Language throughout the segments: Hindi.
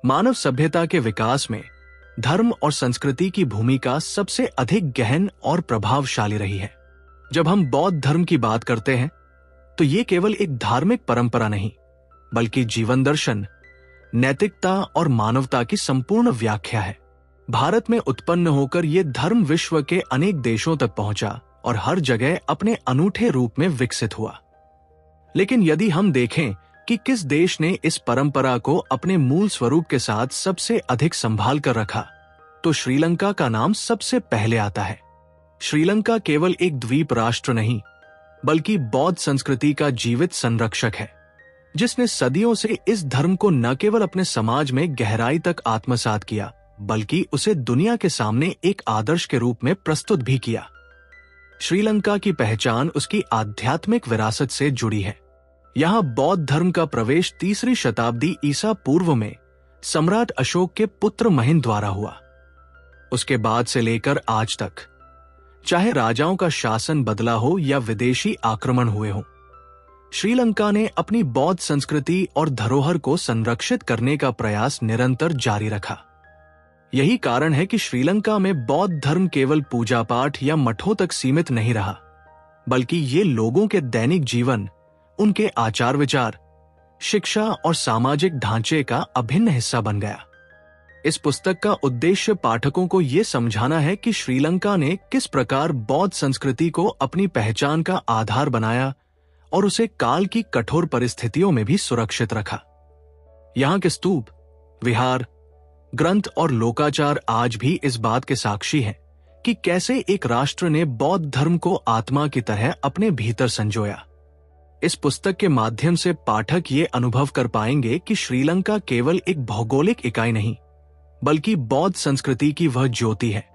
मानव सभ्यता के विकास में धर्म और संस्कृति की भूमिका सबसे अधिक गहन और प्रभावशाली रही है। जब हम बौद्ध धर्म की बात करते हैं तो ये केवल एक धार्मिक परंपरा नहीं, बल्कि जीवन दर्शन, नैतिकता और मानवता की संपूर्ण व्याख्या है। भारत में उत्पन्न होकर ये धर्म विश्व के अनेक देशों तक पहुंचा और हर जगह अपने अनूठे रूप में विकसित हुआ। लेकिन यदि हम देखें कि किस देश ने इस परंपरा को अपने मूल स्वरूप के साथ सबसे अधिक संभाल कर रखा, तो श्रीलंका का नाम सबसे पहले आता है। श्रीलंका केवल एक द्वीप राष्ट्र नहीं, बल्कि बौद्ध संस्कृति का जीवित संरक्षक है, जिसने सदियों से इस धर्म को न केवल अपने समाज में गहराई तक आत्मसात किया, बल्कि उसे दुनिया के सामने एक आदर्श के रूप में प्रस्तुत भी किया। श्रीलंका की पहचान उसकी आध्यात्मिक विरासत से जुड़ी है। यहाँ बौद्ध धर्म का प्रवेश 3री शताब्दी ईसा पूर्व में सम्राट अशोक के पुत्र महिंद द्वारा हुआ। उसके बाद से लेकर आज तक, चाहे राजाओं का शासन बदला हो या विदेशी आक्रमण हुए हों, श्रीलंका ने अपनी बौद्ध संस्कृति और धरोहर को संरक्षित करने का प्रयास निरंतर जारी रखा। यही कारण है कि श्रीलंका में बौद्ध धर्म केवल पूजा पाठ या मठों तक सीमित नहीं रहा, बल्कि ये लोगों के दैनिक जीवन, उनके आचार विचार, शिक्षा और सामाजिक ढांचे का अभिन्न हिस्सा बन गया। इस पुस्तक का उद्देश्य पाठकों को यह समझाना है कि श्रीलंका ने किस प्रकार बौद्ध संस्कृति को अपनी पहचान का आधार बनाया और उसे काल की कठोर परिस्थितियों में भी सुरक्षित रखा। यहाँ के स्तूप, विहार, ग्रंथ और लोकाचार आज भी इस बात के साक्षी हैं कि कैसे एक राष्ट्र ने बौद्ध धर्म को आत्मा की तरह अपने भीतर संजोया। इस पुस्तक के माध्यम से पाठक ये अनुभव कर पाएंगे कि श्रीलंका केवल एक भौगोलिक इकाई नहीं, बल्कि बौद्ध संस्कृति की वह ज्योति है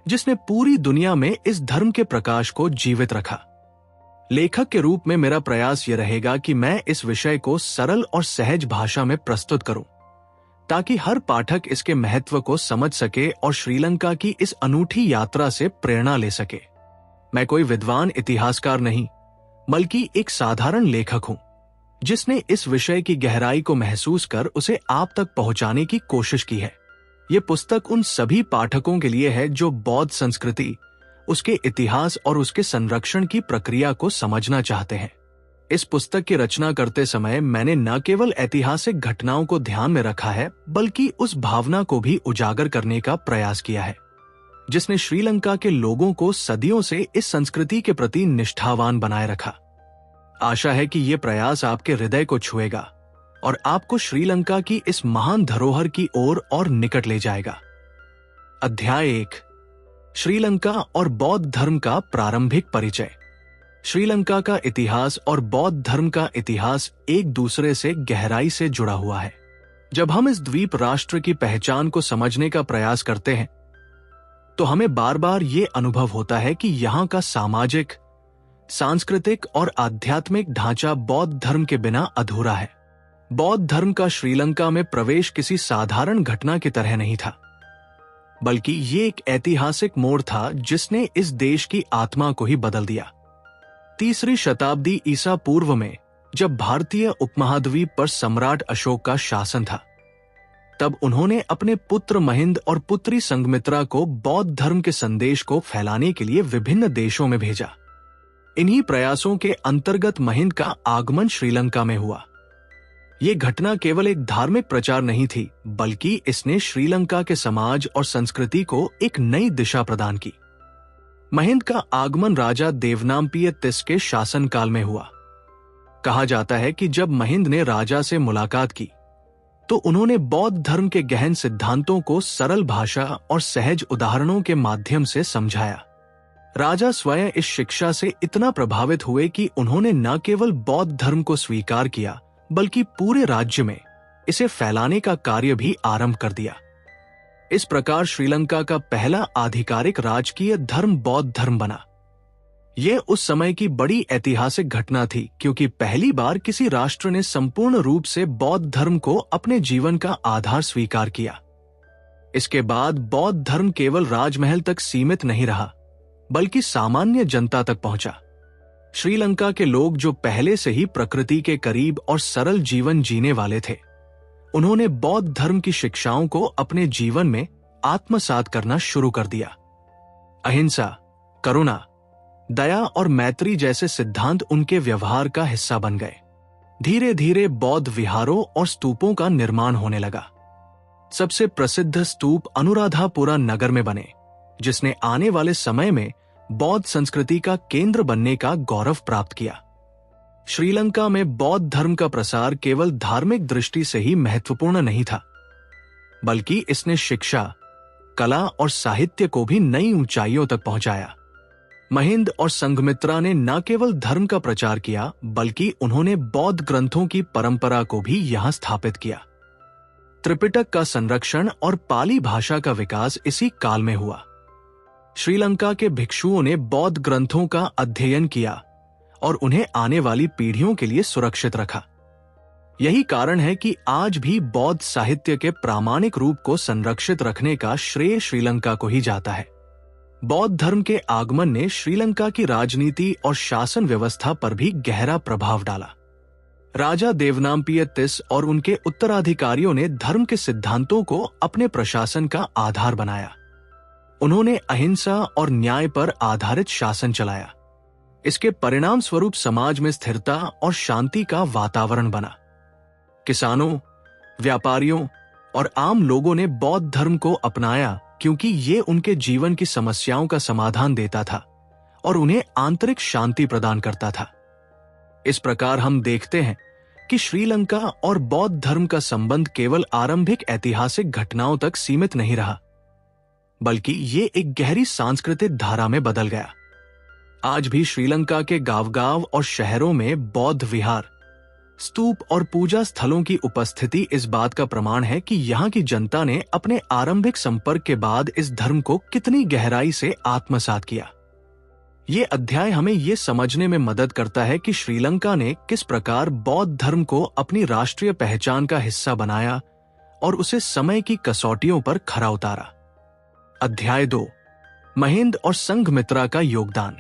जिसने पूरी दुनिया में इस धर्म के प्रकाश को जीवित रखा। लेखक के रूप में मेरा प्रयास यह रहेगा कि मैं इस विषय को सरल और सहज भाषा में प्रस्तुत करूं, ताकि हर पाठक इसके महत्व को समझ सके और श्रीलंका की इस अनूठी यात्रा से प्रेरणा ले सके। मैं कोई विद्वान इतिहासकार नहीं, बल्कि एक साधारण लेखक हूं, जिसने इस विषय की गहराई को महसूस कर उसे आप तक पहुंचाने की कोशिश की है। यह पुस्तक उन सभी पाठकों के लिए है जो बौद्ध संस्कृति, उसके इतिहास और उसके संरक्षण की प्रक्रिया को समझना चाहते हैं। इस पुस्तक की रचना करते समय मैंने न केवल ऐतिहासिक घटनाओं को ध्यान में रखा है, बल्कि उस भावना को भी उजागर करने का प्रयास किया है जिसने श्रीलंका के लोगों को सदियों से इस संस्कृति के प्रति निष्ठावान बनाए रखा। आशा है कि यह प्रयास आपके हृदय को छुएगा और आपको श्रीलंका की इस महान धरोहर की ओर और निकट ले जाएगा। अध्याय 1, श्रीलंका और बौद्ध धर्म का प्रारंभिक परिचय। श्रीलंका का इतिहास और बौद्ध धर्म का इतिहास एक दूसरे से गहराई से जुड़ा हुआ है। जब हम इस द्वीप राष्ट्र की पहचान को समझने का प्रयास करते हैं, तो हमें बार बार ये अनुभव होता है कि यहाँ का सामाजिक, सांस्कृतिक और आध्यात्मिक ढांचा बौद्ध धर्म के बिना अधूरा है। बौद्ध धर्म का श्रीलंका में प्रवेश किसी साधारण घटना की तरह नहीं था, बल्कि ये एक ऐतिहासिक मोड़ था जिसने इस देश की आत्मा को ही बदल दिया। 3री शताब्दी ईसा पूर्व में जब भारतीय उपमहाद्वीप पर सम्राट अशोक का शासन था, तब उन्होंने अपने पुत्र महिंद और पुत्री संघमित्रा को बौद्ध धर्म के संदेश को फैलाने के लिए विभिन्न देशों में भेजा। इन्हीं प्रयासों के अंतर्गत महिंद का आगमन श्रीलंका में हुआ। ये घटना केवल एक धार्मिक प्रचार नहीं थी, बल्कि इसने श्रीलंका के समाज और संस्कृति को एक नई दिशा प्रदान की। महिंद का आगमन राजा देवनाम्पिय तिस के शासनकाल में हुआ। कहा जाता है कि जब महिंद ने राजा से मुलाकात की, तो उन्होंने बौद्ध धर्म के गहन सिद्धांतों को सरल भाषा और सहज उदाहरणों के माध्यम से समझाया। राजा स्वयं इस शिक्षा से इतना प्रभावित हुए कि उन्होंने न केवल बौद्ध धर्म को स्वीकार किया, बल्कि पूरे राज्य में इसे फैलाने का कार्य भी आरंभ कर दिया। इस प्रकार श्रीलंका का पहला आधिकारिक राजकीय धर्म बौद्ध धर्म बना। यह उस समय की बड़ी ऐतिहासिक घटना थी, क्योंकि पहली बार किसी राष्ट्र ने संपूर्ण रूप से बौद्ध धर्म को अपने जीवन का आधार स्वीकार किया। इसके बाद बौद्ध धर्म केवल राजमहल तक सीमित नहीं रहा, बल्कि सामान्य जनता तक पहुंचा। श्रीलंका के लोग, जो पहले से ही प्रकृति के करीब और सरल जीवन जीने वाले थे, उन्होंने बौद्ध धर्म की शिक्षाओं को अपने जीवन में आत्मसात करना शुरू कर दिया। अहिंसा, करुणा, दया और मैत्री जैसे सिद्धांत उनके व्यवहार का हिस्सा बन गए। धीरे धीरे बौद्ध विहारों और स्तूपों का निर्माण होने लगा। सबसे प्रसिद्ध स्तूप अनुराधापुरा नगर में बने, जिसने आने वाले समय में बौद्ध संस्कृति का केंद्र बनने का गौरव प्राप्त किया। श्रीलंका में बौद्ध धर्म का प्रसार केवल धार्मिक दृष्टि से ही महत्वपूर्ण नहीं था, बल्कि इसने शिक्षा, कला और साहित्य को भी नई ऊंचाइयों तक पहुंचाया। महिंद और संघमित्रा ने न केवल धर्म का प्रचार किया, बल्कि उन्होंने बौद्ध ग्रंथों की परंपरा को भी यहां स्थापित किया। त्रिपिटक का संरक्षण और पाली भाषा का विकास इसी काल में हुआ। श्रीलंका के भिक्षुओं ने बौद्ध ग्रंथों का अध्ययन किया और उन्हें आने वाली पीढ़ियों के लिए सुरक्षित रखा। यही कारण है कि आज भी बौद्ध साहित्य के प्रामाणिक रूप को संरक्षित रखने का श्रेय श्रीलंका को ही जाता है। बौद्ध धर्म के आगमन ने श्रीलंका की राजनीति और शासन व्यवस्था पर भी गहरा प्रभाव डाला। राजा देवनाम्पिय तिस और उनके उत्तराधिकारियों ने धर्म के सिद्धांतों को अपने प्रशासन का आधार बनाया। उन्होंने अहिंसा और न्याय पर आधारित शासन चलाया। इसके परिणाम स्वरूप समाज में स्थिरता और शांति का वातावरण बना। किसानों, व्यापारियों और आम लोगों ने बौद्ध धर्म को अपनाया, क्योंकि ये उनके जीवन की समस्याओं का समाधान देता था और उन्हें आंतरिक शांति प्रदान करता था। इस प्रकार हम देखते हैं कि श्रीलंका और बौद्ध धर्म का संबंध केवल आरंभिक ऐतिहासिक घटनाओं तक सीमित नहीं रहा, बल्कि ये एक गहरी सांस्कृतिक धारा में बदल गया। आज भी श्रीलंका के गांव-गांव और शहरों में बौद्ध विहार, स्तूप और पूजा स्थलों की उपस्थिति इस बात का प्रमाण है कि यहाँ की जनता ने अपने आरंभिक संपर्क के बाद इस धर्म को कितनी गहराई से आत्मसात किया। ये अध्याय हमें ये समझने में मदद करता है कि श्रीलंका ने किस प्रकार बौद्ध धर्म को अपनी राष्ट्रीय पहचान का हिस्सा बनाया और उसे समय की कसौटियों पर खरा उतारा। अध्याय 2, महिंद और संघमित्रा का योगदान।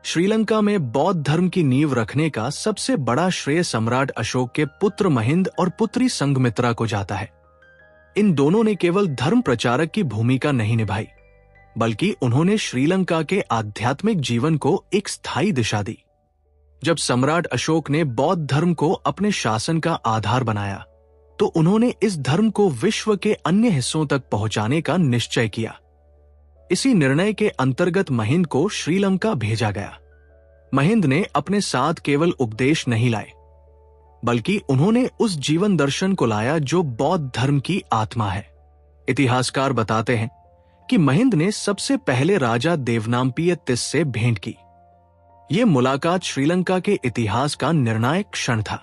श्रीलंका में बौद्ध धर्म की नींव रखने का सबसे बड़ा श्रेय सम्राट अशोक के पुत्र महिंद और पुत्री संघमित्रा को जाता है। इन दोनों ने केवल धर्म प्रचारक की भूमिका नहीं निभाई, बल्कि उन्होंने श्रीलंका के आध्यात्मिक जीवन को एक स्थायी दिशा दी। जब सम्राट अशोक ने बौद्ध धर्म को अपने शासन का आधार बनाया, तो उन्होंने इस धर्म को विश्व के अन्य हिस्सों तक पहुंचाने का निश्चय किया। इसी निर्णय के अंतर्गत महिंद को श्रीलंका भेजा गया। महिंद ने अपने साथ केवल उपदेश नहीं लाए, बल्कि उन्होंने उस जीवन दर्शन को लाया जो बौद्ध धर्म की आत्मा है। इतिहासकार बताते हैं कि महिंद ने सबसे पहले राजा देवनाम्पिय तिस से भेंट की। ये मुलाकात श्रीलंका के इतिहास का निर्णायक क्षण था।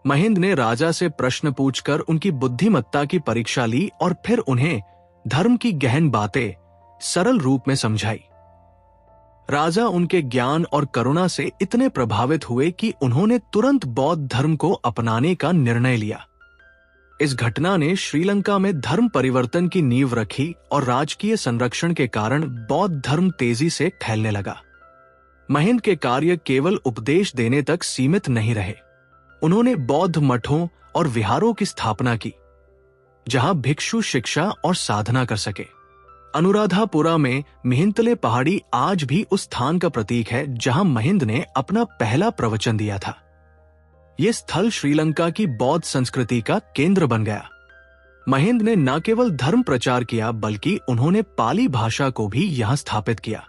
महिंद ने राजा से प्रश्न पूछकर उनकी बुद्धिमत्ता की परीक्षा ली और फिर उन्हें धर्म की गहन बातें सरल रूप में समझाई। राजा उनके ज्ञान और करुणा से इतने प्रभावित हुए कि उन्होंने तुरंत बौद्ध धर्म को अपनाने का निर्णय लिया। इस घटना ने श्रीलंका में धर्म परिवर्तन की नींव रखी और राजकीय संरक्षण के कारण बौद्ध धर्म तेजी से फैलने लगा। महिंद के कार्य केवल उपदेश देने तक सीमित नहीं रहे। उन्होंने बौद्ध मठों और विहारों की स्थापना की, जहां भिक्षु शिक्षा और साधना कर सके। अनुराधापुरा में मिहिंतले पहाड़ी आज भी उस स्थान का प्रतीक है जहां महिंद ने अपना पहला प्रवचन दिया था। यह स्थल श्रीलंका की बौद्ध संस्कृति का केंद्र बन गया। महिंद ने न केवल धर्म प्रचार किया, बल्कि उन्होंने पाली भाषा को भी यहां स्थापित किया,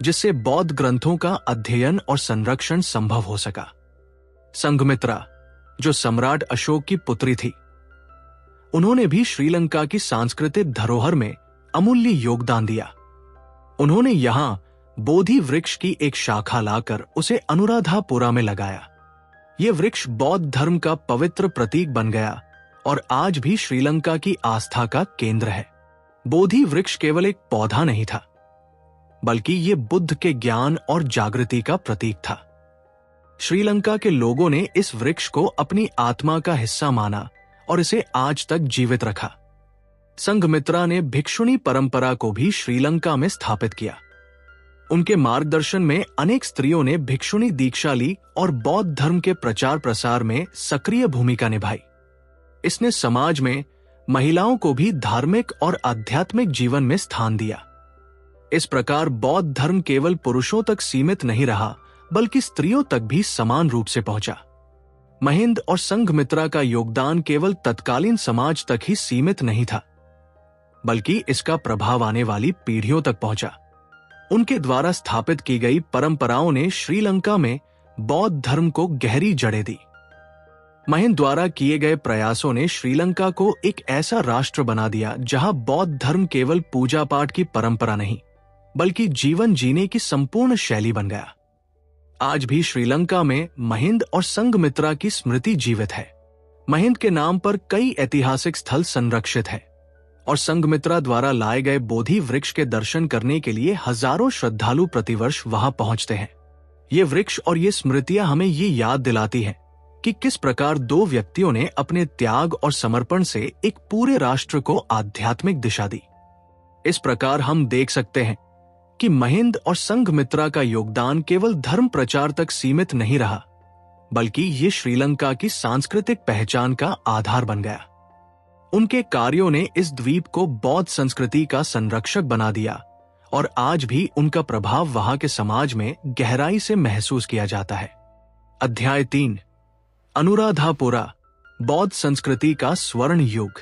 जिससे बौद्ध ग्रंथों का अध्ययन और संरक्षण संभव हो सका। संघमित्रा, जो सम्राट अशोक की पुत्री थी, उन्होंने भी श्रीलंका की सांस्कृतिक धरोहर में अमूल्य योगदान दिया। उन्होंने यहां बोधि वृक्ष की एक शाखा लाकर उसे अनुराधापुरा में लगाया। यह वृक्ष बौद्ध धर्म का पवित्र प्रतीक बन गया और आज भी श्रीलंका की आस्था का केंद्र है। बोधि वृक्ष केवल एक पौधा नहीं था, बल्कि ये बुद्ध के ज्ञान और जागृति का प्रतीक था। श्रीलंका के लोगों ने इस वृक्ष को अपनी आत्मा का हिस्सा माना और इसे आज तक जीवित रखा। संघमित्रा ने भिक्षुणी परंपरा को भी श्रीलंका में स्थापित किया। उनके मार्गदर्शन में अनेक स्त्रियों ने भिक्षुणी दीक्षा ली और बौद्ध धर्म के प्रचार प्रसार में सक्रिय भूमिका निभाई। इसने समाज में महिलाओं को भी धार्मिक और आध्यात्मिक जीवन में स्थान दिया। इस प्रकार बौद्ध धर्म केवल पुरुषों तक सीमित नहीं रहा, बल्कि स्त्रियों तक भी समान रूप से पहुंचा। महिंद और संघमित्रा का योगदान केवल तत्कालीन समाज तक ही सीमित नहीं था, बल्कि इसका प्रभाव आने वाली पीढ़ियों तक पहुंचा। उनके द्वारा स्थापित की गई परंपराओं ने श्रीलंका में बौद्ध धर्म को गहरी जड़ें दी। महिंद द्वारा किए गए प्रयासों ने श्रीलंका को एक ऐसा राष्ट्र बना दिया जहां बौद्ध धर्म केवल पूजा पाठ की परंपरा नहीं, बल्कि जीवन जीने की संपूर्ण शैली बन गया। आज भी श्रीलंका में महिंद और संघमित्रा की स्मृति जीवित है। महिंद के नाम पर कई ऐतिहासिक स्थल संरक्षित है और संघमित्रा द्वारा लाए गए बोधि वृक्ष के दर्शन करने के लिए हजारों श्रद्धालु प्रतिवर्ष वहां पहुंचते हैं। ये वृक्ष और ये स्मृतियां हमें ये याद दिलाती हैं कि किस प्रकार दो व्यक्तियों ने अपने त्याग और समर्पण से एक पूरे राष्ट्र को आध्यात्मिक दिशा दी। इस प्रकार हम देख सकते हैं कि महिंद और संघमित्रा का योगदान केवल धर्म प्रचार तक सीमित नहीं रहा, बल्कि ये श्रीलंका की सांस्कृतिक पहचान का आधार बन गया। उनके कार्यों ने इस द्वीप को बौद्ध संस्कृति का संरक्षक बना दिया और आज भी उनका प्रभाव वहां के समाज में गहराई से महसूस किया जाता है। अध्याय 3, अनुराधापुरा, बौद्ध संस्कृति का स्वर्ण युग।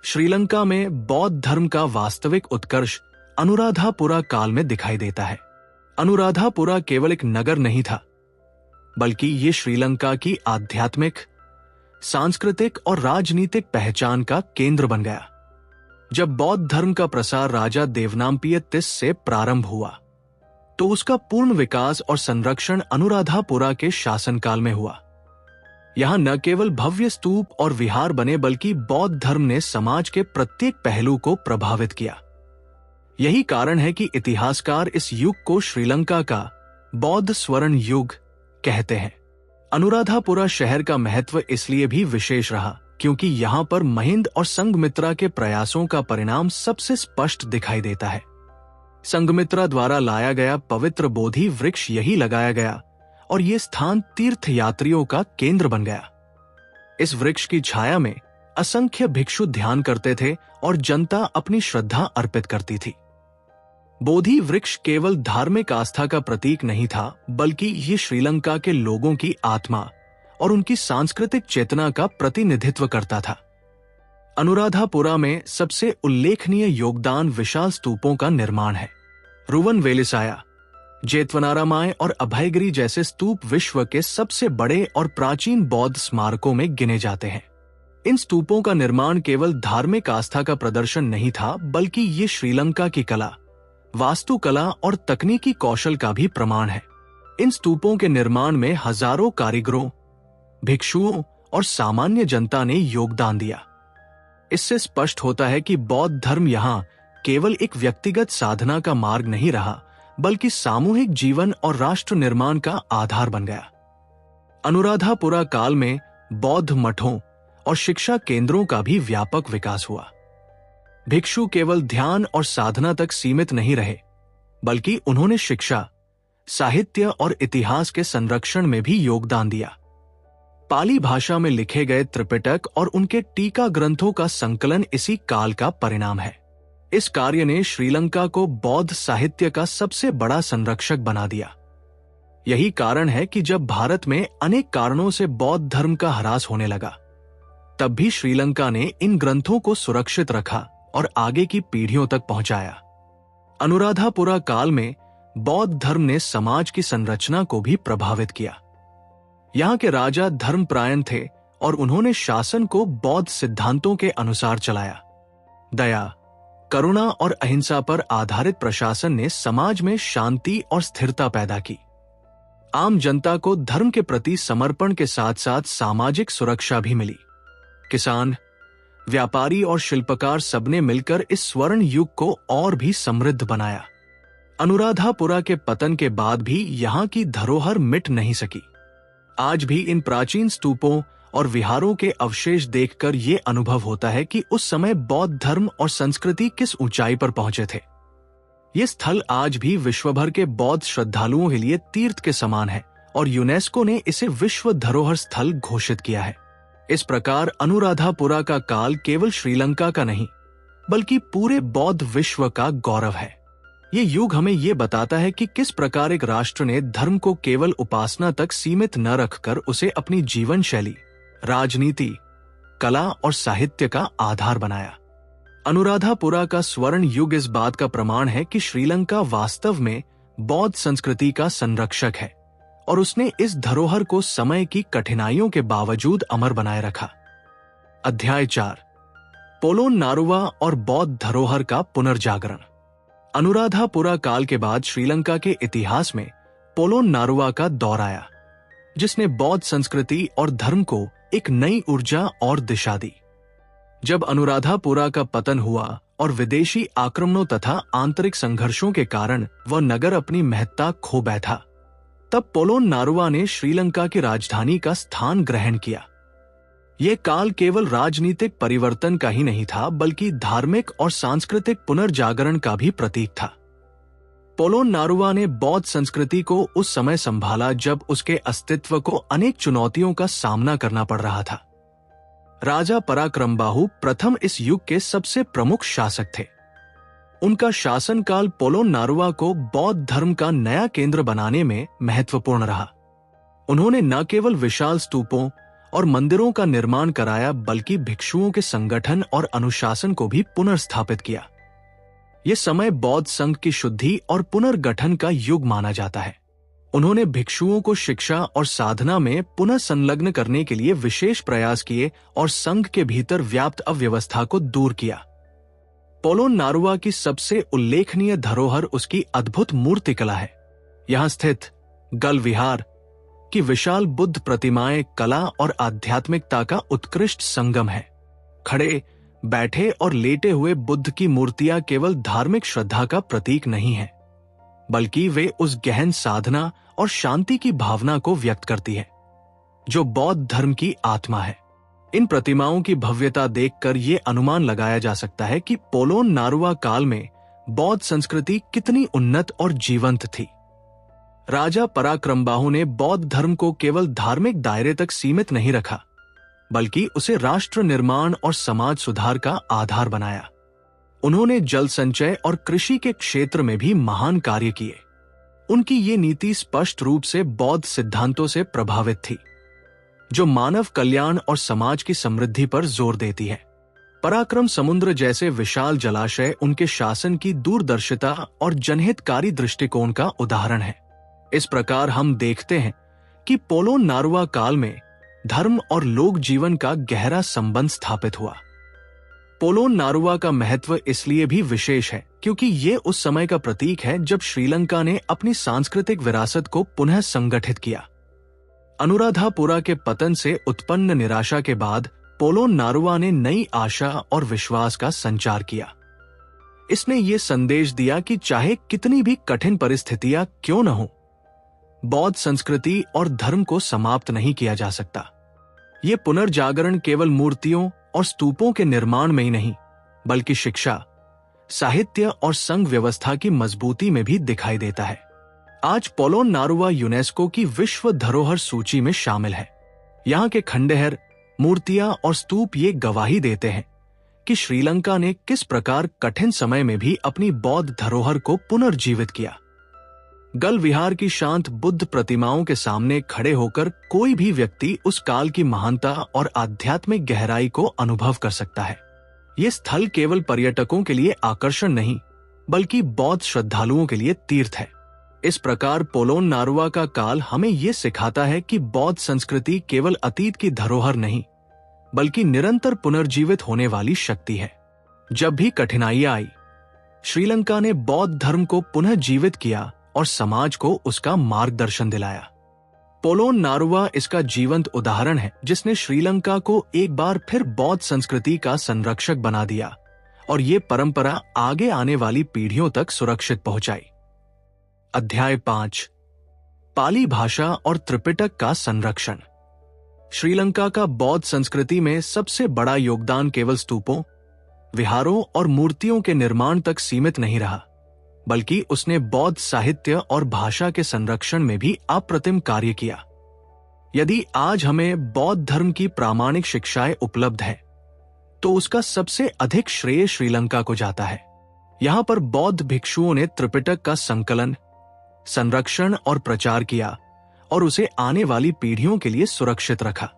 श्रीलंका में बौद्ध धर्म का वास्तविक उत्कर्ष अनुराधापुरा काल में दिखाई देता है। अनुराधापुरा केवल एक नगर नहीं था, बल्कि ये श्रीलंका की आध्यात्मिक, सांस्कृतिक और राजनीतिक पहचान का केंद्र बन गया। जब बौद्ध धर्म का प्रसार राजा देवनाम्पिय तिस से प्रारंभ हुआ, तो उसका पूर्ण विकास और संरक्षण अनुराधापुरा के शासनकाल में हुआ। यहां न केवल भव्य स्तूप और विहार बने, बल्कि बौद्ध धर्म ने समाज के प्रत्येक पहलू को प्रभावित किया। यही कारण है कि इतिहासकार इस युग को श्रीलंका का बौद्ध स्वर्ण युग कहते हैं। अनुराधापुरा शहर का महत्व इसलिए भी विशेष रहा क्योंकि यहां पर महिंद और संघमित्रा के प्रयासों का परिणाम सबसे स्पष्ट दिखाई देता है। संघमित्रा द्वारा लाया गया पवित्र बोधि वृक्ष यही लगाया गया और ये स्थान तीर्थ यात्रियों का केंद्र बन गया। इस वृक्ष की छाया में असंख्य भिक्षु ध्यान करते थे और जनता अपनी श्रद्धा अर्पित करती थी। बोधि वृक्ष केवल धार्मिक आस्था का प्रतीक नहीं था, बल्कि ये श्रीलंका के लोगों की आत्मा और उनकी सांस्कृतिक चेतना का प्रतिनिधित्व करता था। अनुराधापुरा में सबसे उल्लेखनीय योगदान विशाल स्तूपों का निर्माण है। रुवनवेलिसाया, जेतवनारामाय और अभयगिरी जैसे स्तूप विश्व के सबसे बड़े और प्राचीन बौद्ध स्मारकों में गिने जाते हैं। इन स्तूपों का निर्माण केवल धार्मिक आस्था का प्रदर्शन नहीं था, बल्कि ये श्रीलंका की कला, वास्तुकला और तकनीकी कौशल का भी प्रमाण है। इन स्तूपों के निर्माण में हजारों कारीगरों, भिक्षुओं और सामान्य जनता ने योगदान दिया। इससे स्पष्ट होता है कि बौद्ध धर्म यहाँ केवल एक व्यक्तिगत साधना का मार्ग नहीं रहा, बल्कि सामूहिक जीवन और राष्ट्र निर्माण का आधार बन गया। अनुराधापुरा काल में बौद्ध मठों और शिक्षा केंद्रों का भी व्यापक विकास हुआ। भिक्षु केवल ध्यान और साधना तक सीमित नहीं रहे, बल्कि उन्होंने शिक्षा, साहित्य और इतिहास के संरक्षण में भी योगदान दिया। पाली भाषा में लिखे गए त्रिपिटक और उनके टीका ग्रंथों का संकलन इसी काल का परिणाम है। इस कार्य ने श्रीलंका को बौद्ध साहित्य का सबसे बड़ा संरक्षक बना दिया। यही कारण है कि जब भारत में अनेक कारणों से बौद्ध धर्म का ह्रास होने लगा, तब भी श्रीलंका ने इन ग्रंथों को सुरक्षित रखा और आगे की पीढ़ियों तक पहुंचाया। अनुराधापुरा काल में बौद्ध धर्म ने समाज की संरचना को भी प्रभावित किया। यहाँ के राजा धर्मपरायण थे और उन्होंने शासन को बौद्ध सिद्धांतों के अनुसार चलाया। दया, करुणा और अहिंसा पर आधारित प्रशासन ने समाज में शांति और स्थिरता पैदा की। आम जनता को धर्म के प्रति समर्पण के साथ साथ सामाजिक सुरक्षा भी मिली। किसान, व्यापारी और शिल्पकार सबने मिलकर इस स्वर्ण युग को और भी समृद्ध बनाया। अनुराधापुरा के पतन के बाद भी यहाँ की धरोहर मिट नहीं सकी। आज भी इन प्राचीन स्तूपों और विहारों के अवशेष देखकर ये अनुभव होता है कि उस समय बौद्ध धर्म और संस्कृति किस ऊंचाई पर पहुंचे थे। ये स्थल आज भी विश्वभर के बौद्ध श्रद्धालुओं के लिए तीर्थ के समान है और यूनेस्को ने इसे विश्व धरोहर स्थल घोषित किया है। इस प्रकार अनुराधापुरा का काल केवल श्रीलंका का नहीं बल्कि पूरे बौद्ध विश्व का गौरव है। ये युग हमें ये बताता है कि किस प्रकार एक राष्ट्र ने धर्म को केवल उपासना तक सीमित न रखकर उसे अपनी जीवन शैली, राजनीति, कला और साहित्य का आधार बनाया। अनुराधापुरा का स्वर्ण युग इस बात का प्रमाण है कि श्रीलंका वास्तव में बौद्ध संस्कृति का संरक्षक है और उसने इस धरोहर को समय की कठिनाइयों के बावजूद अमर बनाए रखा। अध्याय 4, पोलोन्नारुवा और बौद्ध धरोहर का पुनर्जागरण। अनुराधापुरा काल के बाद श्रीलंका के इतिहास में पोलोन्नारुवा का दौर आया, जिसने बौद्ध संस्कृति और धर्म को एक नई ऊर्जा और दिशा दी। जब अनुराधापुरा का पतन हुआ और विदेशी आक्रमणों तथा आंतरिक संघर्षों के कारण वह नगर अपनी महत्ता खो बैठा, तब पोलोन्नारुवा ने श्रीलंका की राजधानी का स्थान ग्रहण किया। यह काल केवल राजनीतिक परिवर्तन का ही नहीं था बल्कि धार्मिक और सांस्कृतिक पुनर्जागरण का भी प्रतीक था। पोलोन्नारुवा ने बौद्ध संस्कृति को उस समय संभाला जब उसके अस्तित्व को अनेक चुनौतियों का सामना करना पड़ रहा था। राजा पराक्रमबाहु प्रथम इस युग के सबसे प्रमुख शासक थे। उनका शासनकाल पोलोन्नारुवा को बौद्ध धर्म का नया केंद्र बनाने में महत्वपूर्ण रहा। उन्होंने न केवल विशाल स्तूपों और मंदिरों का निर्माण कराया बल्कि भिक्षुओं के संगठन और अनुशासन को भी पुनर्स्थापित किया। यह समय बौद्ध संघ की शुद्धि और पुनर्गठन का युग माना जाता है। उन्होंने भिक्षुओं को शिक्षा और साधना में पुनः संलग्न करने के लिए विशेष प्रयास किए और संघ के भीतर व्याप्त अव्यवस्था को दूर किया। पोलोन्नारुवा की सबसे उल्लेखनीय धरोहर उसकी अद्भुत मूर्तिकला है। यहां स्थित गल विहार की विशाल बुद्ध प्रतिमाएं कला और आध्यात्मिकता का उत्कृष्ट संगम है। खड़े, बैठे और लेटे हुए बुद्ध की मूर्तियां केवल धार्मिक श्रद्धा का प्रतीक नहीं है, बल्कि वे उस गहन साधना और शांति की भावना को व्यक्त करती है जो बौद्ध धर्म की आत्मा है। इन प्रतिमाओं की भव्यता देखकर यह अनुमान लगाया जा सकता है कि पोलोन्नारुवा काल में बौद्ध संस्कृति कितनी उन्नत और जीवंत थी। राजा पराक्रमबाहु ने बौद्ध धर्म को केवल धार्मिक दायरे तक सीमित नहीं रखा, बल्कि उसे राष्ट्र निर्माण और समाज सुधार का आधार बनाया। उन्होंने जल संचय और कृषि के क्षेत्र में भी महान कार्य किए। उनकी ये नीति स्पष्ट रूप से बौद्ध सिद्धांतों से प्रभावित थी, जो मानव कल्याण और समाज की समृद्धि पर जोर देती है। पराक्रम समुद्र जैसे विशाल जलाशय उनके शासन की दूरदर्शिता और जनहितकारी दृष्टिकोण का उदाहरण है। इस प्रकार हम देखते हैं कि पोलोन्नारुवा काल में धर्म और लोक जीवन का गहरा संबंध स्थापित हुआ। पोलोन्नारुवा का महत्व इसलिए भी विशेष है क्योंकि ये उस समय का प्रतीक है जब श्रीलंका ने अपनी सांस्कृतिक विरासत को पुनः संगठित किया। अनुराधापुरा के पतन से उत्पन्न निराशा के बाद पोलोन्नारुवा ने नई आशा और विश्वास का संचार किया। इसने ये संदेश दिया कि चाहे कितनी भी कठिन परिस्थितियां क्यों न हो, बौद्ध संस्कृति और धर्म को समाप्त नहीं किया जा सकता। ये पुनर्जागरण केवल मूर्तियों और स्तूपों के निर्माण में ही नहीं, बल्कि शिक्षा, साहित्य और संघ व्यवस्था की मजबूती में भी दिखाई देता है। आज पोलोन्नारुवा यूनेस्को की विश्व धरोहर सूची में शामिल है। यहाँ के खंडहर, मूर्तियां और स्तूप ये गवाही देते हैं कि श्रीलंका ने किस प्रकार कठिन समय में भी अपनी बौद्ध धरोहर को पुनर्जीवित किया। गल विहार की शांत बुद्ध प्रतिमाओं के सामने खड़े होकर कोई भी व्यक्ति उस काल की महानता और आध्यात्मिक गहराई को अनुभव कर सकता है। ये स्थल केवल पर्यटकों के लिए आकर्षण नहीं, बल्कि बौद्ध श्रद्धालुओं के लिए तीर्थ है। इस प्रकार पोलोन्नारुवा का काल हमें ये सिखाता है कि बौद्ध संस्कृति केवल अतीत की धरोहर नहीं, बल्कि निरंतर पुनर्जीवित होने वाली शक्ति है। जब भी कठिनाइयां आई, श्रीलंका ने बौद्ध धर्म को पुनः जीवित किया और समाज को उसका मार्गदर्शन दिलाया। पोलोन्नारुवा इसका जीवंत उदाहरण है, जिसने श्रीलंका को एक बार फिर बौद्ध संस्कृति का संरक्षक बना दिया और ये परंपरा आगे आने वाली पीढ़ियों तक सुरक्षित पहुंचाई। अध्याय 5, पाली भाषा और त्रिपिटक का संरक्षण। श्रीलंका का बौद्ध संस्कृति में सबसे बड़ा योगदान केवल स्तूपों, विहारों और मूर्तियों के निर्माण तक सीमित नहीं रहा, बल्कि उसने बौद्ध साहित्य और भाषा के संरक्षण में भी अप्रतिम कार्य किया। यदि आज हमें बौद्ध धर्म की प्रामाणिक शिक्षाएं उपलब्ध है, तो उसका सबसे अधिक श्रेय श्रीलंका को जाता है। यहां पर बौद्ध भिक्षुओं ने त्रिपिटक का संकलन, संरक्षण और प्रचार किया और उसे आने वाली पीढ़ियों के लिए सुरक्षित रखा।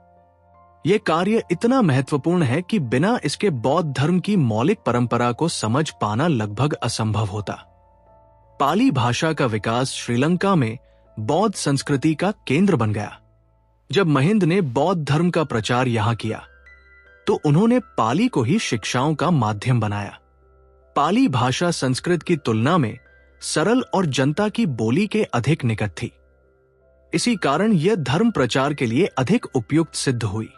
यह कार्य इतना महत्वपूर्ण है कि बिना इसके बौद्ध धर्म की मौलिक परंपरा को समझ पाना लगभग असंभव होता। पाली भाषा का विकास श्रीलंका में बौद्ध संस्कृति का केंद्र बन गया। जब महिंद ने बौद्ध धर्म का प्रचार यहां किया, तो उन्होंने पाली को ही शिक्षाओं का माध्यम बनाया। पाली भाषा संस्कृत की तुलना में सरल और जनता की बोली के अधिक निकट थी। इसी कारण यह धर्म प्रचार के लिए अधिक उपयुक्त सिद्ध हुई।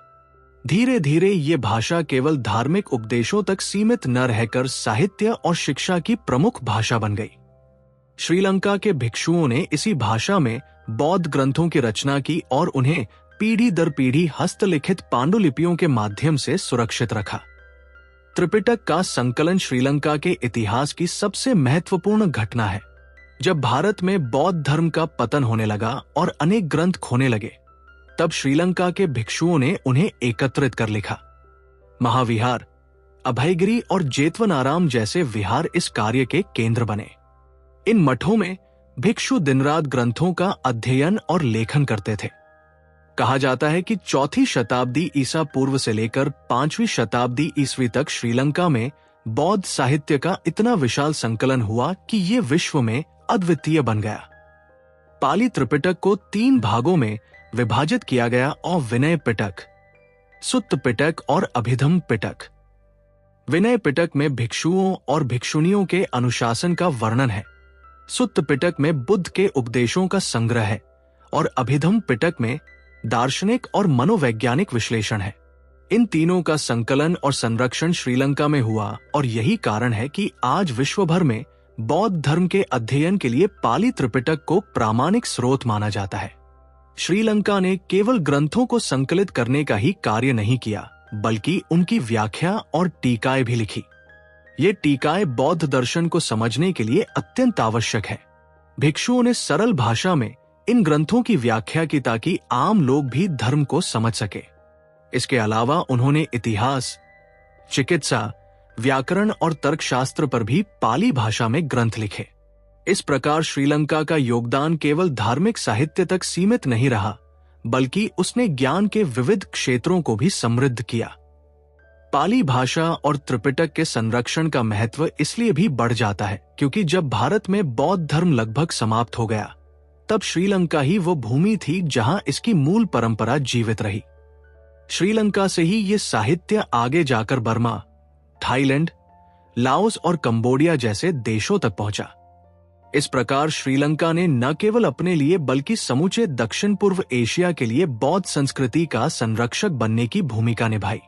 धीरे धीरे ये भाषा केवल धार्मिक उपदेशों तक सीमित न रहकर साहित्य और शिक्षा की प्रमुख भाषा बन गई। श्रीलंका के भिक्षुओं ने इसी भाषा में बौद्ध ग्रंथों की रचना की और उन्हें पीढ़ी दर पीढ़ी हस्तलिखित पांडुलिपियों के माध्यम से सुरक्षित रखा। त्रिपिटक का संकलन श्रीलंका के इतिहास की सबसे महत्वपूर्ण घटना है। जब भारत में बौद्ध धर्म का पतन होने लगा और अनेक ग्रंथ खोने लगे, तब श्रीलंका के भिक्षुओं ने उन्हें एकत्रित कर लिखा। महाविहार, अभयगिरी और जेतवनाराम जैसे विहार इस कार्य के केंद्र बने। इन मठों में भिक्षु दिनरात ग्रंथों का अध्ययन और लेखन करते थे। कहा जाता है कि 4वीं शताब्दी ईसा पूर्व से लेकर 5वीं शताब्दी ईस्वी तक श्रीलंका में बौद्ध साहित्य का इतना विशाल संकलन हुआ कि ये विश्व में अद्वितीय बन गया। पाली त्रिपिटक को 3 भागों में विभाजित किया गया और विनय पिटक, सुत्त पिटक और अभिधम पिटक। विनय पिटक में भिक्षुओं और भिक्षुणियों के अनुशासन का वर्णन है। सुत्त पिटक में बुद्ध के उपदेशों का संग्रह है और अभिधम पिटक में दार्शनिक और मनोवैज्ञानिक विश्लेषण है। इन तीनों का संकलन और संरक्षण श्रीलंका में हुआ और यही कारण है कि आज विश्व भर में बौद्ध धर्म के अध्ययन के लिए पाली त्रिपिटक को प्रामाणिक स्रोत माना जाता है। श्रीलंका ने केवल ग्रंथों को संकलित करने का ही कार्य नहीं किया, बल्कि उनकी व्याख्या और टीकाएं भी लिखी। ये टीकाएं बौद्ध दर्शन को समझने के लिए अत्यंत आवश्यक है। भिक्षुओं ने सरल भाषा में इन ग्रंथों की व्याख्या की ताकि आम लोग भी धर्म को समझ सके। इसके अलावा उन्होंने इतिहास, चिकित्सा, व्याकरण और तर्कशास्त्र पर भी पाली भाषा में ग्रंथ लिखे। इस प्रकार श्रीलंका का योगदान केवल धार्मिक साहित्य तक सीमित नहीं रहा, बल्कि उसने ज्ञान के विविध क्षेत्रों को भी समृद्ध किया। पाली भाषा और त्रिपिटक के संरक्षण का महत्व इसलिए भी बढ़ जाता है क्योंकि जब भारत में बौद्ध धर्म लगभग समाप्त हो गया, तब श्रीलंका ही वो भूमि थी जहां इसकी मूल परंपरा जीवित रही। श्रीलंका से ही ये साहित्य आगे जाकर बर्मा, थाईलैंड, लाओस और कंबोडिया जैसे देशों तक पहुंचा। इस प्रकार श्रीलंका ने न केवल अपने लिए बल्कि समूचे दक्षिण पूर्व एशिया के लिए बौद्ध संस्कृति का संरक्षक बनने की भूमिका निभाई।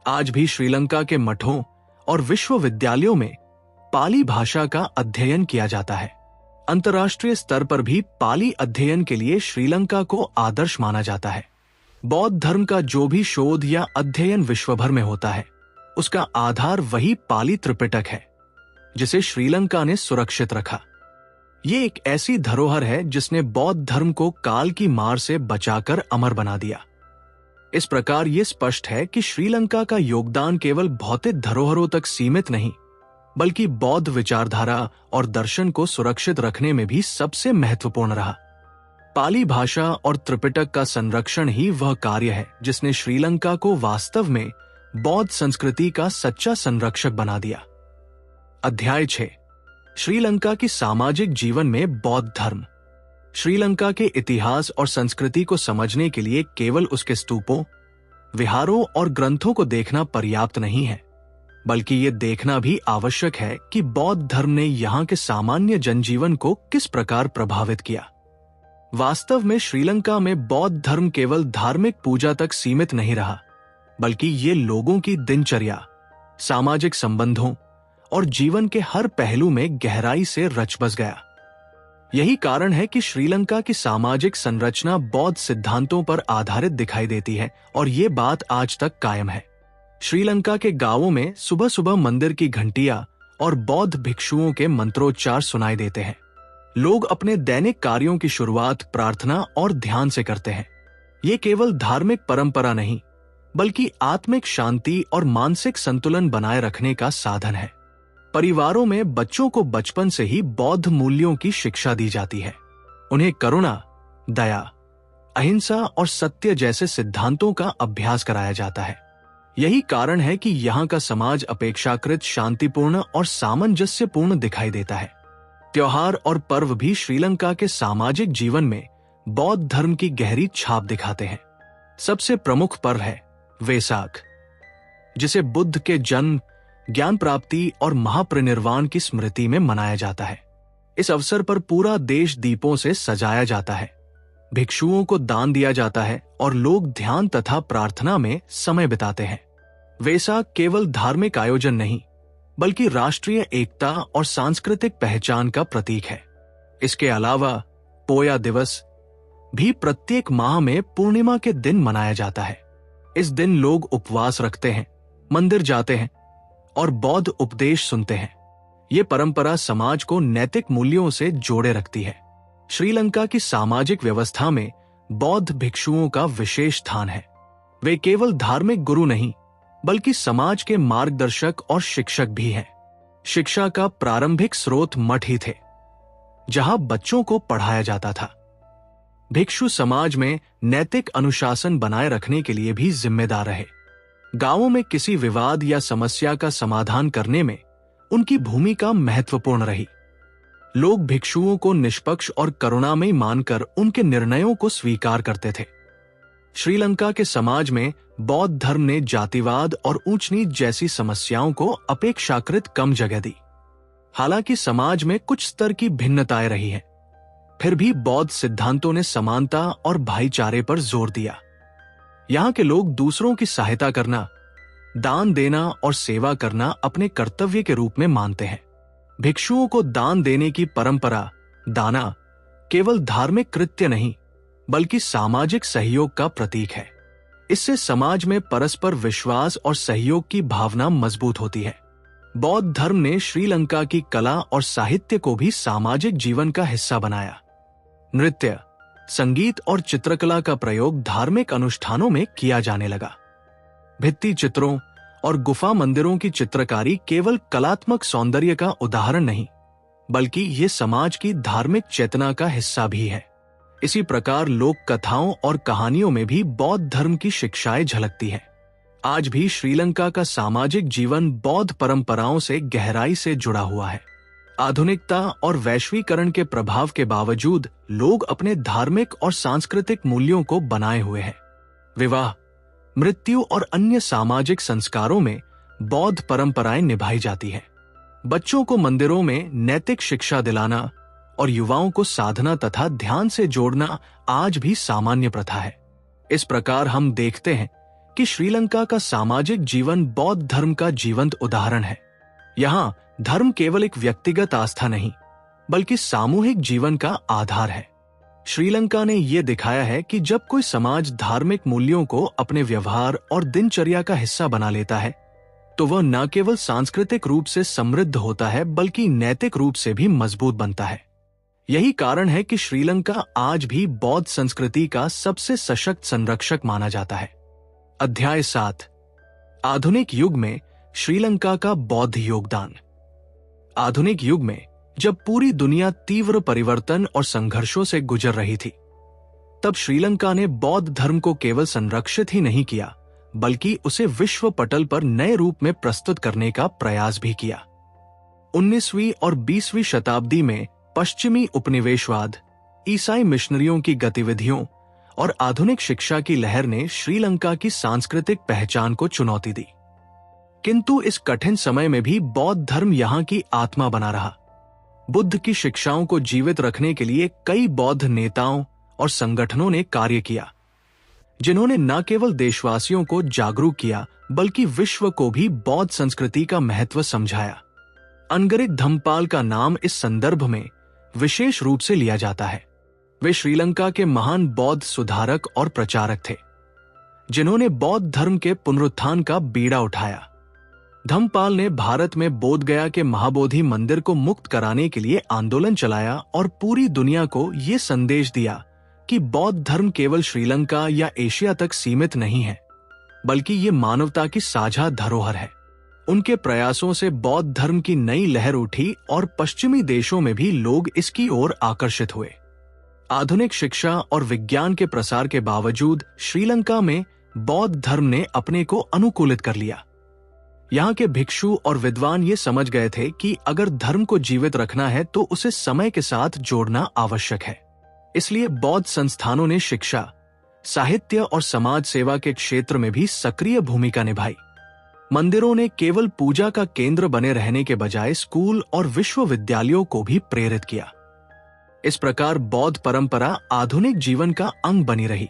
आज भी श्रीलंका के मठों और विश्वविद्यालयों में पाली भाषा का अध्ययन किया जाता है। अंतर्राष्ट्रीय स्तर पर भी पाली अध्ययन के लिए श्रीलंका को आदर्श माना जाता है। बौद्ध धर्म का जो भी शोध या अध्ययन विश्व भर में होता है, उसका आधार वही पाली त्रिपिटक है, जिसे श्रीलंका ने सुरक्षित रखा। ये एक ऐसी धरोहर है जिसने बौद्ध धर्म को काल की मार से बचाकर अमर बना दिया। इस प्रकार ये स्पष्ट है कि श्रीलंका का योगदान केवल भौतिक धरोहरों तक सीमित नहीं, बल्कि बौद्ध विचारधारा और दर्शन को सुरक्षित रखने में भी सबसे महत्वपूर्ण रहा। पाली भाषा और त्रिपिटक का संरक्षण ही वह कार्य है जिसने श्रीलंका को वास्तव में बौद्ध संस्कृति का सच्चा संरक्षक बना दिया। अध्याय 6, श्रीलंका की सामाजिक जीवन में बौद्ध धर्म। श्रीलंका के इतिहास और संस्कृति को समझने के लिए केवल उसके स्तूपों, विहारों और ग्रंथों को देखना पर्याप्त नहीं है, बल्कि ये देखना भी आवश्यक है कि बौद्ध धर्म ने यहाँ के सामान्य जनजीवन को किस प्रकार प्रभावित किया। वास्तव में श्रीलंका में बौद्ध धर्म केवल धार्मिक पूजा तक सीमित नहीं रहा, बल्कि ये लोगों की दिनचर्या, सामाजिक संबंधों और जीवन के हर पहलू में गहराई से रच बस गया। यही कारण है कि श्रीलंका की सामाजिक संरचना बौद्ध सिद्धांतों पर आधारित दिखाई देती है और ये बात आज तक कायम है। श्रीलंका के गांवों में सुबह सुबह मंदिर की घंटियां और बौद्ध भिक्षुओं के मंत्रोच्चार सुनाई देते हैं। लोग अपने दैनिक कार्यों की शुरुआत प्रार्थना और ध्यान से करते हैं। ये केवल धार्मिक परंपरा नहीं, बल्कि आत्मिक शांति और मानसिक संतुलन बनाए रखने का साधन है। परिवारों में बच्चों को बचपन से ही बौद्ध मूल्यों की शिक्षा दी जाती है। उन्हें करुणा, दया, अहिंसा और सत्य जैसे सिद्धांतों का अभ्यास कराया जाता है। यही कारण है कि यहाँ का समाज अपेक्षाकृत शांतिपूर्ण और सामंजस्यपूर्ण दिखाई देता है। त्योहार और पर्व भी श्रीलंका के सामाजिक जीवन में बौद्ध धर्म की गहरी छाप दिखाते हैं। सबसे प्रमुख पर्व है वेसाख, जिसे बुद्ध के जन्म, ज्ञान प्राप्ति और महापरिनिर्वाण की स्मृति में मनाया जाता है। इस अवसर पर पूरा देश दीपों से सजाया जाता है, भिक्षुओं को दान दिया जाता है और लोग ध्यान तथा प्रार्थना में समय बिताते हैं। वेसाख केवल धार्मिक आयोजन नहीं, बल्कि राष्ट्रीय एकता और सांस्कृतिक पहचान का प्रतीक है। इसके अलावा पोया दिवस भी प्रत्येक माह में पूर्णिमा के दिन मनाया जाता है। इस दिन लोग उपवास रखते हैं, मंदिर जाते हैं और बौद्ध उपदेश सुनते हैं। ये परंपरा समाज को नैतिक मूल्यों से जोड़े रखती है। श्रीलंका की सामाजिक व्यवस्था में बौद्ध भिक्षुओं का विशेष स्थान है। वे केवल धार्मिक गुरु नहीं, बल्कि समाज के मार्गदर्शक और शिक्षक भी हैं। शिक्षा का प्रारंभिक स्रोत मठ ही थे, जहां बच्चों को पढ़ाया जाता था। भिक्षु समाज में नैतिक अनुशासन बनाए रखने के लिए भी जिम्मेदार रहे। गांवों में किसी विवाद या समस्या का समाधान करने में उनकी भूमिका महत्वपूर्ण रही। लोग भिक्षुओं को निष्पक्ष और करुणामयी मानकर उनके निर्णयों को स्वीकार करते थे। श्रीलंका के समाज में बौद्ध धर्म ने जातिवाद और ऊंच नीच जैसी समस्याओं को अपेक्षाकृत कम जगह दी। हालांकि समाज में कुछ स्तर की भिन्नताएं रही हैं, फिर भी बौद्ध सिद्धांतों ने समानता और भाईचारे पर जोर दिया। यहाँ के लोग दूसरों की सहायता करना, दान देना और सेवा करना अपने कर्तव्य के रूप में मानते हैं। भिक्षुओं को दान देने की परंपरा, दाना, केवल धार्मिक कृत्य नहीं, बल्कि सामाजिक सहयोग का प्रतीक है। इससे समाज में परस्पर विश्वास और सहयोग की भावना मजबूत होती है। बौद्ध धर्म ने श्रीलंका की कला और साहित्य को भी सामाजिक जीवन का हिस्सा बनाया। नृत्य, संगीत और चित्रकला का प्रयोग धार्मिक अनुष्ठानों में किया जाने लगा। भित्ति चित्रों और गुफा मंदिरों की चित्रकारी केवल कलात्मक सौंदर्य का उदाहरण नहीं, बल्कि ये समाज की धार्मिक चेतना का हिस्सा भी है। इसी प्रकार लोक कथाओं और कहानियों में भी बौद्ध धर्म की शिक्षाएं झलकती हैं। आज भी श्रीलंका का सामाजिक जीवन बौद्ध परंपराओं से गहराई से जुड़ा हुआ है। आधुनिकता और वैश्वीकरण के प्रभाव के बावजूद लोग अपने धार्मिक और सांस्कृतिक मूल्यों को बनाए हुए हैं। विवाह, मृत्यु और अन्य सामाजिक संस्कारों में बौद्ध परंपराएं निभाई जाती हैं। बच्चों को मंदिरों में नैतिक शिक्षा दिलाना और युवाओं को साधना तथा ध्यान से जोड़ना आज भी सामान्य प्रथा है। इस प्रकार हम देखते हैं कि श्रीलंका का सामाजिक जीवन बौद्ध धर्म का जीवंत उदाहरण है। यहाँ धर्म केवल एक व्यक्तिगत आस्था नहीं, बल्कि सामूहिक जीवन का आधार है। श्रीलंका ने यह दिखाया है कि जब कोई समाज धार्मिक मूल्यों को अपने व्यवहार और दिनचर्या का हिस्सा बना लेता है, तो वह न केवल सांस्कृतिक रूप से समृद्ध होता है, बल्कि नैतिक रूप से भी मजबूत बनता है। यही कारण है कि श्रीलंका आज भी बौद्ध संस्कृति का सबसे सशक्त संरक्षक माना जाता है। अध्याय 7, आधुनिक युग में श्रीलंका का बौद्ध योगदान। आधुनिक युग में जब पूरी दुनिया तीव्र परिवर्तन और संघर्षों से गुजर रही थी, तब श्रीलंका ने बौद्ध धर्म को केवल संरक्षित ही नहीं किया, बल्कि उसे विश्व पटल पर नए रूप में प्रस्तुत करने का प्रयास भी किया। 19वीं और 20वीं शताब्दी में पश्चिमी उपनिवेशवाद, ईसाई मिशनरियों की गतिविधियों और आधुनिक शिक्षा की लहर ने श्रीलंका की सांस्कृतिक पहचान को चुनौती दी। किंतु इस कठिन समय में भी बौद्ध धर्म यहाँ की आत्मा बना रहा। बुद्ध की शिक्षाओं को जीवित रखने के लिए कई बौद्ध नेताओं और संगठनों ने कार्य किया, जिन्होंने न केवल देशवासियों को जागरूक किया, बल्कि विश्व को भी बौद्ध संस्कृति का महत्व समझाया। अनगरिक धम्मपाल का नाम इस संदर्भ में विशेष रूप से लिया जाता है। वे श्रीलंका के महान बौद्ध सुधारक और प्रचारक थे, जिन्होंने बौद्ध धर्म के पुनरुत्थान का बीड़ा उठाया। धम्मपाल ने भारत में बोधगया के महाबोधि मंदिर को मुक्त कराने के लिए आंदोलन चलाया और पूरी दुनिया को ये संदेश दिया कि बौद्ध धर्म केवल श्रीलंका या एशिया तक सीमित नहीं है, बल्कि ये मानवता की साझा धरोहर है। उनके प्रयासों से बौद्ध धर्म की नई लहर उठी और पश्चिमी देशों में भी लोग इसकी ओर आकर्षित हुए। आधुनिक शिक्षा और विज्ञान के प्रसार के बावजूद श्रीलंका में बौद्ध धर्म ने अपने को अनुकूलित कर लिया। यहाँ के भिक्षु और विद्वान ये समझ गए थे कि अगर धर्म को जीवित रखना है तो उसे समय के साथ जोड़ना आवश्यक है। इसलिए बौद्ध संस्थानों ने शिक्षा, साहित्य और समाज सेवा के क्षेत्र में भी सक्रिय भूमिका निभाई। मंदिरों ने केवल पूजा का केंद्र बने रहने के बजाय स्कूल और विश्वविद्यालयों को भी प्रेरित किया। इस प्रकार बौद्ध परंपरा आधुनिक जीवन का अंग बनी रही।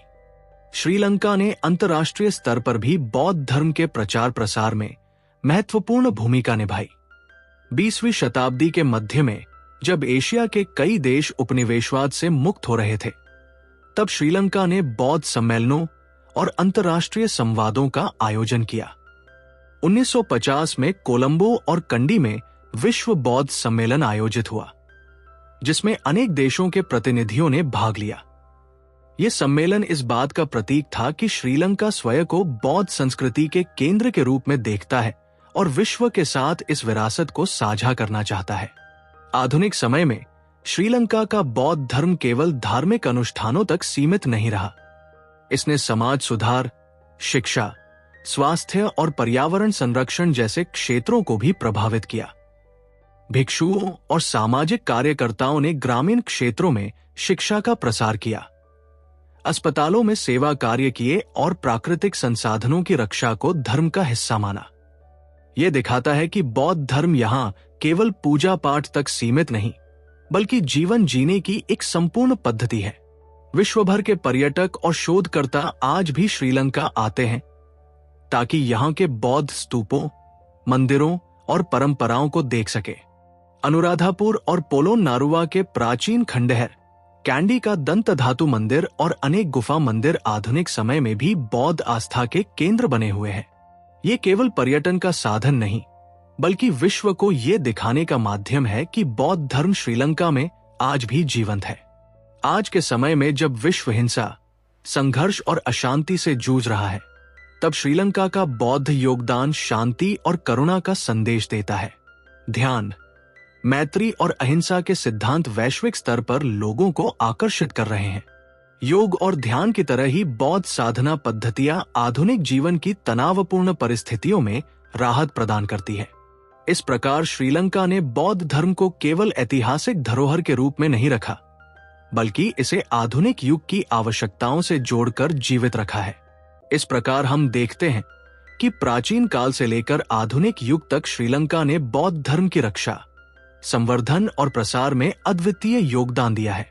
श्रीलंका ने अंतर्राष्ट्रीय स्तर पर भी बौद्ध धर्म के प्रचार प्रसार में महत्वपूर्ण भूमिका निभाई। 20वीं शताब्दी के मध्य में जब एशिया के कई देश उपनिवेशवाद से मुक्त हो रहे थे, तब श्रीलंका ने बौद्ध सम्मेलनों और अंतर्राष्ट्रीय संवादों का आयोजन किया। 1950 में कोलंबो और कंडी में विश्व बौद्ध सम्मेलन आयोजित हुआ, जिसमें अनेक देशों के प्रतिनिधियों ने भाग लिया। यह सम्मेलन इस बात का प्रतीक था कि श्रीलंका स्वयं को बौद्ध संस्कृति के केंद्र के रूप में देखता है और विश्व के साथ इस विरासत को साझा करना चाहता है। आधुनिक समय में श्रीलंका का बौद्ध धर्म केवल धार्मिक अनुष्ठानों तक सीमित नहीं रहा। इसने समाज सुधार, शिक्षा, स्वास्थ्य और पर्यावरण संरक्षण जैसे क्षेत्रों को भी प्रभावित किया। भिक्षुओं और सामाजिक कार्यकर्ताओं ने ग्रामीण क्षेत्रों में शिक्षा का प्रसार किया, अस्पतालों में सेवा कार्य किए और प्राकृतिक संसाधनों की रक्षा को धर्म का हिस्सा माना। यह दिखाता है कि बौद्ध धर्म यहाँ केवल पूजा पाठ तक सीमित नहीं, बल्कि जीवन जीने की एक संपूर्ण पद्धति है। विश्व भर के पर्यटक और शोधकर्ता आज भी श्रीलंका आते हैं ताकि यहाँ के बौद्ध स्तूपों, मंदिरों और परंपराओं को देख सके। अनुराधापुर और पोलोनारुवा के प्राचीन खंडहर, कैंडी का दंत धातु मंदिर और अनेक गुफा मंदिर आधुनिक समय में भी बौद्ध आस्था के केंद्र बने हुए हैं। ये केवल पर्यटन का साधन नहीं, बल्कि विश्व को ये दिखाने का माध्यम है कि बौद्ध धर्म श्रीलंका में आज भी जीवंत है। आज के समय में जब विश्व हिंसा, संघर्ष और अशांति से जूझ रहा है, तब श्रीलंका का बौद्ध योगदान शांति और करुणा का संदेश देता है। ध्यान, मैत्री और अहिंसा के सिद्धांत वैश्विक स्तर पर लोगों को आकर्षित कर रहे हैं। योग और ध्यान की तरह ही बौद्ध साधना पद्धतियां आधुनिक जीवन की तनावपूर्ण परिस्थितियों में राहत प्रदान करती है। इस प्रकार श्रीलंका ने बौद्ध धर्म को केवल ऐतिहासिक धरोहर के रूप में नहीं रखा, बल्कि इसे आधुनिक युग की आवश्यकताओं से जोड़कर जीवित रखा है। इस प्रकार हम देखते हैं कि प्राचीन काल से लेकर आधुनिक युग तक श्रीलंका ने बौद्ध धर्म की रक्षा, संवर्धन और प्रसार में अद्वितीय योगदान दिया है।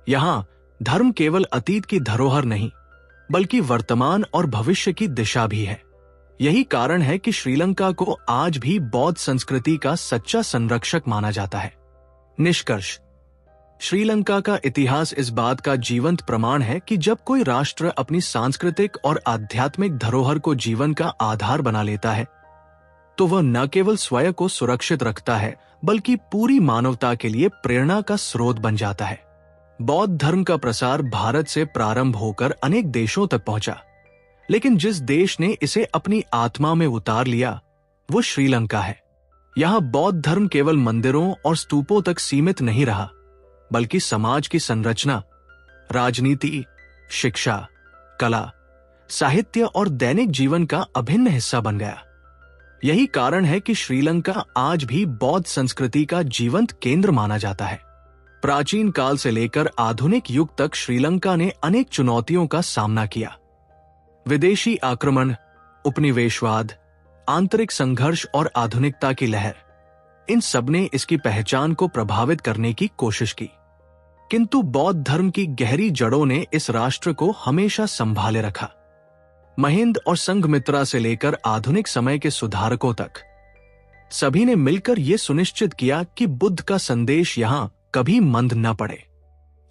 यहाँ धर्म केवल अतीत की धरोहर नहीं, बल्कि वर्तमान और भविष्य की दिशा भी है। यही कारण है कि श्रीलंका को आज भी बौद्ध संस्कृति का सच्चा संरक्षक माना जाता है। निष्कर्ष, श्रीलंका का इतिहास इस बात का जीवंत प्रमाण है कि जब कोई राष्ट्र अपनी सांस्कृतिक और आध्यात्मिक धरोहर को जीवन का आधार बना लेता है, तो वह न केवल स्वयं को सुरक्षित रखता है, बल्कि पूरी मानवता के लिए प्रेरणा का स्रोत बन जाता है। बौद्ध धर्म का प्रसार भारत से प्रारंभ होकर अनेक देशों तक पहुंचा, लेकिन जिस देश ने इसे अपनी आत्मा में उतार लिया, वो श्रीलंका है। यहाँ बौद्ध धर्म केवल मंदिरों और स्तूपों तक सीमित नहीं रहा, बल्कि समाज की संरचना, राजनीति, शिक्षा, कला, साहित्य और दैनिक जीवन का अभिन्न हिस्सा बन गया। यही कारण है कि श्रीलंका आज भी बौद्ध संस्कृति का जीवंत केंद्र माना जाता है। प्राचीन काल से लेकर आधुनिक युग तक श्रीलंका ने अनेक चुनौतियों का सामना किया। विदेशी आक्रमण, उपनिवेशवाद, आंतरिक संघर्ष और आधुनिकता की लहर, इन सब ने इसकी पहचान को प्रभावित करने की कोशिश की। किंतु बौद्ध धर्म की गहरी जड़ों ने इस राष्ट्र को हमेशा संभाले रखा। महिंद और संघमित्रा से लेकर आधुनिक समय के सुधारकों तक सभी ने मिलकर यह सुनिश्चित किया कि बुद्ध का संदेश यहां कभी मंद न पड़े।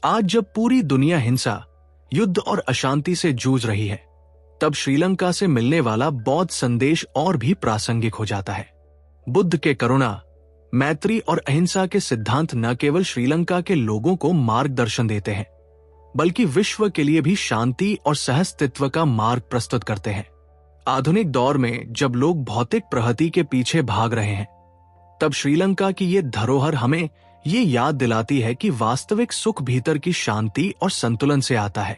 आज जब पूरी दुनिया हिंसा, युद्ध और अशांति से जूझ रही है, तब श्रीलंका से मिलने वाला बौद्ध संदेश और भी प्रासंगिक हो जाता है। बुद्ध के करुणा, मैत्री और अहिंसा के सिद्धांत न केवल श्रीलंका के लोगों को मार्गदर्शन देते हैं, बल्कि विश्व के लिए भी शांति और सहअस्तित्व का मार्ग प्रस्तुत करते हैं। आधुनिक दौर में जब लोग भौतिक प्रगति के पीछे भाग रहे हैं, तब श्रीलंका की ये धरोहर हमें ये याद दिलाती है कि वास्तविक सुख भीतर की शांति और संतुलन से आता है।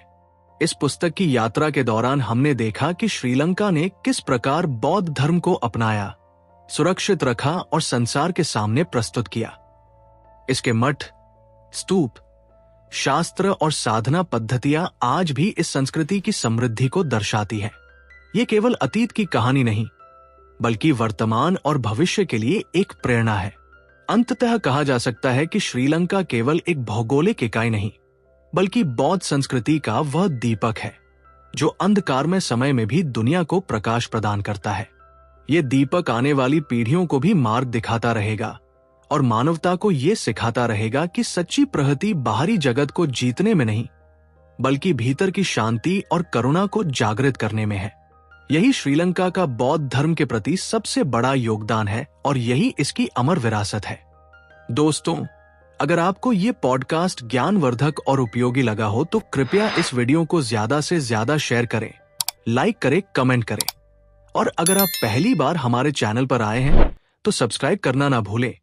इस पुस्तक की यात्रा के दौरान हमने देखा कि श्रीलंका ने किस प्रकार बौद्ध धर्म को अपनाया, सुरक्षित रखा और संसार के सामने प्रस्तुत किया। इसके मठ, स्तूप, शास्त्र और साधना पद्धतियां आज भी इस संस्कृति की समृद्धि को दर्शाती हैं। ये केवल अतीत की कहानी नहीं, बल्कि वर्तमान और भविष्य के लिए एक प्रेरणा है। अंततः कहा जा सकता है कि श्रीलंका केवल एक भौगोलिक इकाई नहीं, बल्कि बौद्ध संस्कृति का वह दीपक है जो अंधकारमय समय में भी दुनिया को प्रकाश प्रदान करता है। ये दीपक आने वाली पीढ़ियों को भी मार्ग दिखाता रहेगा और मानवता को ये सिखाता रहेगा कि सच्ची प्रगति बाहरी जगत को जीतने में नहीं, बल्कि भीतर की शांति और करुणा को जागृत करने में है। यही श्रीलंका का बौद्ध धर्म के प्रति सबसे बड़ा योगदान है और यही इसकी अमर विरासत है। दोस्तों, अगर आपको ये पॉडकास्ट ज्ञानवर्धक और उपयोगी लगा हो तो कृपया इस वीडियो को ज्यादा से ज्यादा शेयर करें, लाइक करें, कमेंट करें। और अगर आप पहली बार हमारे चैनल पर आए हैं तो सब्सक्राइब करना ना भूलें,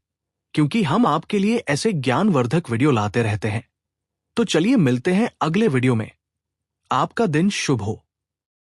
क्योंकि हम आपके लिए ऐसे ज्ञानवर्धक वीडियो लाते रहते हैं। तो चलिए मिलते हैं अगले वीडियो में। आपका दिन शुभ हो।